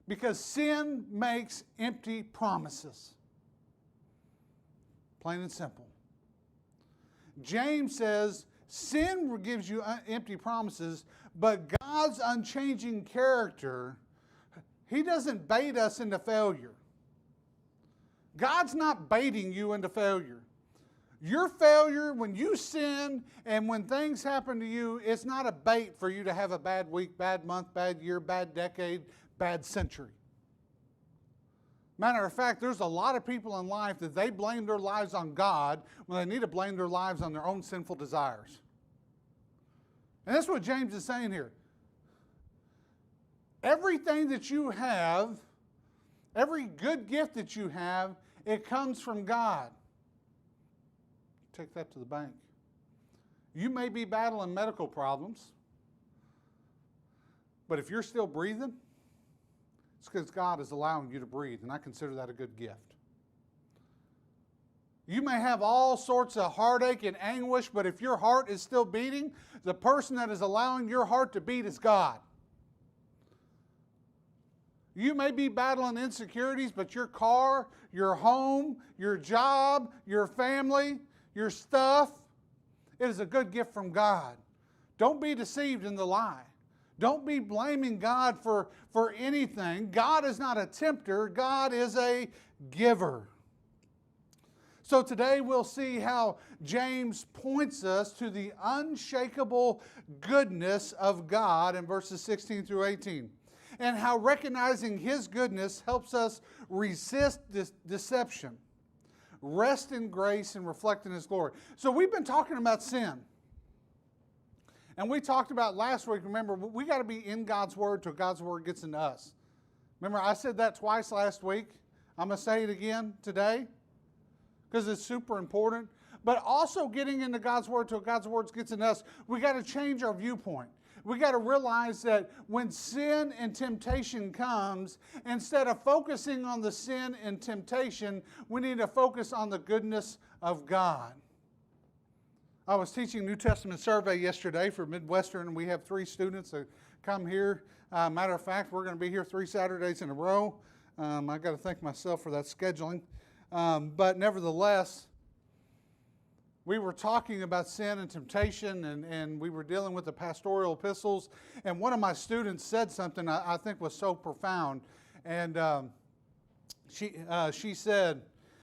Because sin makes empty promises. Plain and simple. James says sin gives you empty promises, but God's unchanging character, He doesn't bait us into failure. God's not baiting you into failure. Your failure, when you sin and when things happen to you, it's not a bait for you to have a bad week, bad month, bad year, bad decade, bad century. Matter of fact, there's a lot of people in life that they blame their lives on God when they need to blame their lives on their own sinful desires. And that's what James is saying here. Everything that you have, every good gift that you have, it comes from God. Take that to the bank. You may be battling medical problems, but if you're still breathing, it's because God is allowing you to breathe, and I consider that a good gift. You may have all sorts of heartache and anguish, but if your heart is still beating, the person that is allowing your heart to beat is God. You may be battling insecurities, but your car, your home, your job, your family, your stuff, it is a good gift from God. Don't be deceived in the lie. Don't be blaming God for anything. God is not a tempter. God is a giver. So today we'll see how James points us to the unshakable goodness of God in verses 16 through 18. And how recognizing His goodness helps us resist this deception, rest in grace, and reflect in His glory. So we've been talking about sin. And we talked about last week, remember, we got to be in God's Word till God's Word gets into us. Remember, I said that twice last week. I'm going to say it again today because it's super important. But also getting into God's Word till God's Word gets in us, we got to change our viewpoint. We got to realize that when sin and temptation comes, instead of focusing on the sin and temptation, we need to focus on the goodness of God. I was teaching New Testament survey yesterday for Midwestern, and we have 3 students that come here. Matter of fact, we're going to be here 3 Saturdays in a row. I got to thank myself for that scheduling. But nevertheless, we were talking about sin and temptation, and we were dealing with the pastoral epistles. And one of my students said something I think was so profound. And she said,